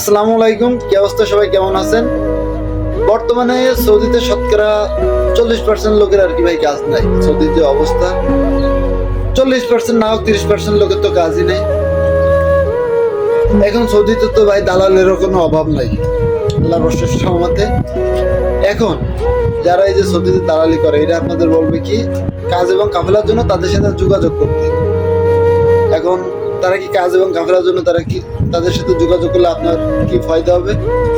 আসসালামু আলাইকুম, কি অবস্থা? সবাই কেমন আছেন? বর্তমানে সৌদিতে শতকরা 40% লোকের আর কি ভাই কাজ নাই। সৌদির যে অবস্থা, 40% না হোক 30% লোকের তো কাজই নেই। এখন সৌদিতে তো ভাই দালালেরও কোনো অভাব নাই, আল্লাহর অশেষ রহমতে। এখন যারা এই যে সৌদিতে দালালি করে, এটা আপনাদের বলবে কি কাজ এবং কাফেলার জন্য তাদের সাথে যোগাযোগ করতে। এখন তারা কি কাজ এবং কাফেলার জন্য তারা কি তাদের সাথে যোগাযোগ করলে আপনার কি ফায়দা হবে,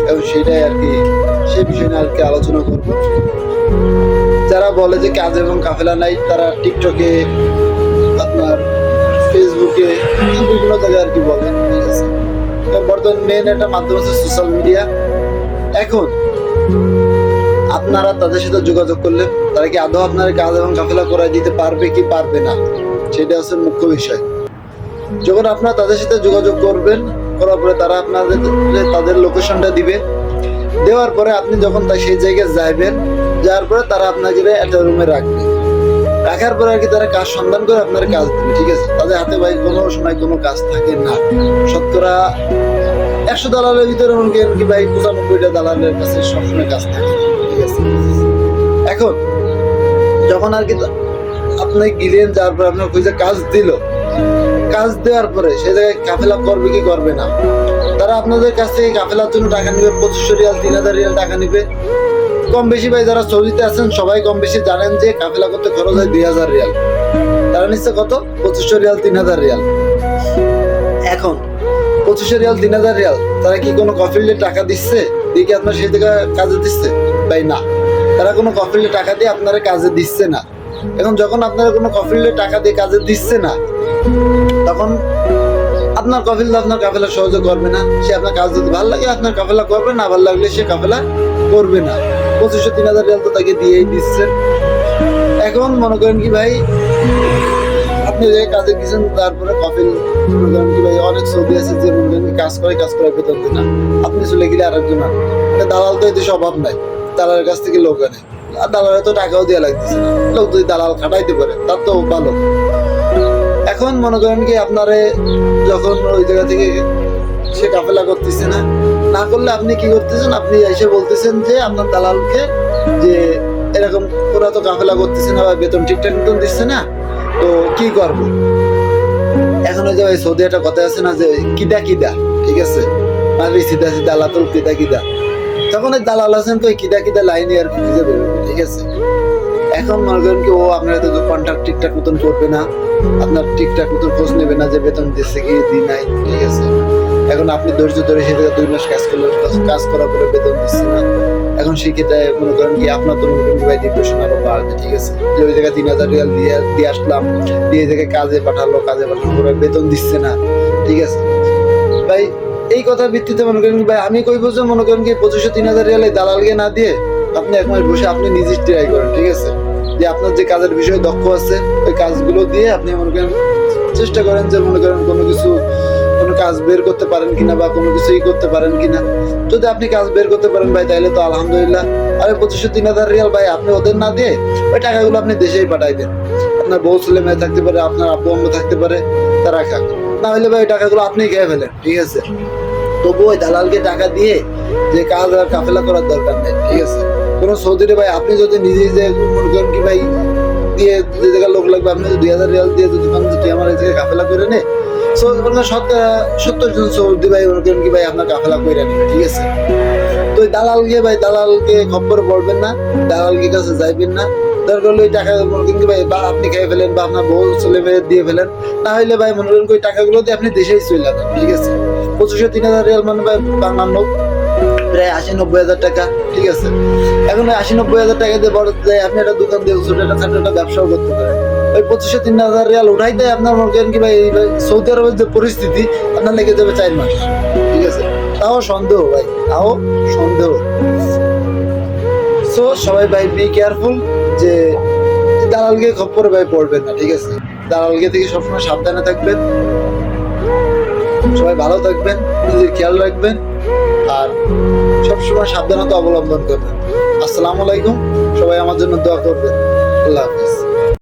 এবং সেটাই আর কি সেই বিষয় নিয়ে আর কি আলোচনা করব। যারা বলে যে কাজ এবং কাফেলা নাই, তারা টিকটকে, আপনার ফেসবুকে, বিভিন্ন জায়গায় আর কি বলে, ঠিক আছে। বর্তমান মেন একটা মাধ্যম হচ্ছে সোশ্যাল মিডিয়া। এখন আপনারা তাদের সাথে যোগাযোগ করলে তারা কি আদৌ আপনার কাজ এবং কাফেলা করাই দিতে পারবে কি পারবে না, সেটা হচ্ছে মুখ্য বিষয়। যখন আপনারা তাদের সাথে যোগাযোগ করবেন, করার পরে তারা আপনাদের তাদের লোকেশনটা দিবে। দেওয়ার পরে আপনি যখন সেই জায়গায় যাবেন, যাওয়ার পরে তারা আপনাকে একটা রুমে রাখবে। রাখার পরে আর কি তারা কাজ সন্ধান করে আপনার কাজ দেবে, ঠিক আছে। তাদের হাতে ভাই কোনো সময় কোনো কাজ থাকে না। শতকরা 100 দালালের ভিতরে এমনকি ভাই 95টা দালালের কাছে সবসময় কাজ থাকে, ঠিক আছে। এখন যখন আর কি আপনি গেলেন, যাওয়ার পরে আপনার খুঁজে কাজ দিল, কাজ দেওয়ার পরে সে জায়গায় কাফেলা করবে কি করবে না, তারা আপনাদের কাছ থেকে কাফেলার জন্য টাকা নিবে 2500 রিয়াল 3000 রিয়াল টাকা নিবে। কম বেশি ভাই যারা সৌদিতে আছেন সবাই কম বেশি জানেন যে কাফেলা করতে খরচ হয় 2000 রিয়াল। তারা নিচ্ছে কত? 2500 রিয়াল 3000 রিয়াল। এখন 2500 রিয়াল 3000 রিয়াল তারা কি কোনো কফিলে টাকা দিচ্ছে দিয়ে কি আপনার সেই জায়গায় কাজে দিচ্ছে? ভাই না, তারা কোনো কফিলে টাকা দিয়ে আপনারা কাজে দিচ্ছে না। এখন যখন আপনারা কোনো কফিলে টাকা দিয়ে কাজে দিচ্ছে না, তখন আপনার কফিল আপনার কাফেলা সহজে করবে না। সে আপনার কাজ যদি ভালো লাগে আপনার কাফেলা করবে, না ভালো লাগলে সে কাফেলা করবে না। 2500-3000 রিয়াল তো তাকে দিয়েই দিচ্ছেন। এখন মনে করেন কি ভাই আপনি যে কাজে গেছেন, তারপরে কফিল মনে করেন কি ভাই অনেক সৌদি আছে যে মনে করেন কাজ করে বেতন দেয় না, আপনি চলে গেলে আরেকজন আনে। দালাল তো এই দেশে অভাব নাই, দালালের কাছ থেকে লোক আনে, আর দালালের তো টাকাও দেওয়া লাগতেছে না। লোক যদি দালাল খাটাইতে পারে তার তো ভালো। এখন মনে করেন কি আপনারে যখন ওই জায়গা থেকে সে কাফেলা করতেছে না, না করলে আপনি কি করতেছেন, আপনি এসে বলতেছেন যে আপনার দালালকে যে এরকম ওরা তো কাফেলা করতেছে না বা বেতন ঠিকঠাক মতন দিচ্ছে না, তো কি করবো। এখন ওই যে ভাই সৌদি একটা কথা আছে না যে কিদা কিদা, ঠিক আছে, মানে সিধা সিধা আলাতুল কিদা কিদা। তখন ওই দালাল আছেন তো কিদা কিদা লাইনে আর কি খুঁজে বেরোবে, ঠিক আছে। এখন মনে করেন কি ও আপনার তো কন্ট্রাক্ট ঠিকঠাক মতন করবে না, আপনার ঠিকঠাক মতন খোঁজ নেবে না যে বেতন দিচ্ছে কি দিই নাই, ঠিক আছে। এখন আপনি ধৈর্য ধরে সে জায়গায় 2 মাস কাজ করলে, কাজ করার পরে বেতন দিচ্ছে না, এখন সেক্ষেত্রে মনে করেন কি আপনার তো মনে করেন ভাই ডিপ্রেশন আরো বাড়বে, ঠিক আছে। যে ওই জায়গায় 3000 রিয়াল দিয়ে আসলাম, দিয়ে জায়গায় কাজে পাঠানোর পরে বেতন দিচ্ছে না, ঠিক আছে ভাই। এই কথার ভিত্তিতে মনে করেন ভাই আমি কই বছর মনে করেন কি 2500-3000 রিয়াল এই দালালকে না দিয়ে আপনি 1 মাস বসে আপনি নিজে ট্রাই করেন, ঠিক আছে। যে আপনার যে কাজের বিষয়ে দক্ষ আছে ওই কাজগুলো দিয়ে আপনি মনে করেন চেষ্টা করেন যে মনে করেন কোনো কাজ বের করতে পারেন কিনা বা কোনো কিছুই করতে পারেন কিনা। যদি আপনি কাজ বের করতে পারেন ভাই তাহলে তো আলহামদুলিল্লাহ। আর 2500-3000 রিয়াল ভাই আপনি ওদের না দিয়ে ওই টাকাগুলো আপনি দেশেই পাঠাই দেন। আপনার বউ ছেলে মেয়ে থাকতে পারে, আপনার আব্বু আম্মু থাকতে পারে, তারা খাক। না হলে ভাই টাকাগুলো আপনি খেয়ে ফেলেন, ঠিক আছে। তবু ওই দালালকে টাকা দিয়ে যে কাজ আর কাফেলা করার দরকার নেই, ঠিক আছে। কোনো সৌদিরে ভাই আপনি যদি নিজে যে মনে করেন কি ভাই দিয়ে যে জায়গায় লোক লাগবে, আপনি যদি 2000 রিয়াল দিয়ে যদি আমার এই জায়গায় কাফেলা করে নে, 70 জন সৌদি ভাই মনে করেন কি ভাই আপনার কাফেলা করে নেবে, ঠিক আছে। তো ওই দালালকে খপ্পরে পড়বেন না, দালালকে কাছে যাইবেন না। দরকার হলে ওই টাকা মনে করেন কি ভাই বা আপনি খেয়ে ফেলেন বা আপনার বউ ছেলে মেয়ে দিয়ে ফেলেন, না হইলে ভাই মনে করেন ওই টাকাগুলো দিয়ে আপনি দেশেই চলে যাবেন, ঠিক আছে। 2500-3000 রিয়াল মানে ভাই বাংলার নোট প্রায় 80-90 হাজার টাকা, ঠিক আছে। এখন ওই 80-90 হাজার টাকা দিয়ে বড় যায় আপনি একটা দোকান দিয়ে ছোট একটা ব্যবসাও করতে পারেন। ওই 2500-3000 রিয়াল উঠাই দেয় আপনার মনে করেন কি ভাই সৌদি আরবের যে পরিস্থিতি আপনার লেগে যাবে 4 মাস, ঠিক আছে। তাও সন্দেহ ভাই, তাও সন্দেহ। সো সবাই ভাই বি কেয়ারফুল যে দালালকে খপ্পরে ভাই পড়বেন না, ঠিক আছে। দালালকে থেকে সবসময় সাবধানে থাকবেন। সবাই ভালো থাকবেন, নিজের খেয়াল রাখবেন, আর সবসময় সাবধানতা অবলম্বন করবেন। আসসালামু আলাইকুম, সবাই আমার জন্য দোয়া করবেন। আল্লাহ হাফিজ।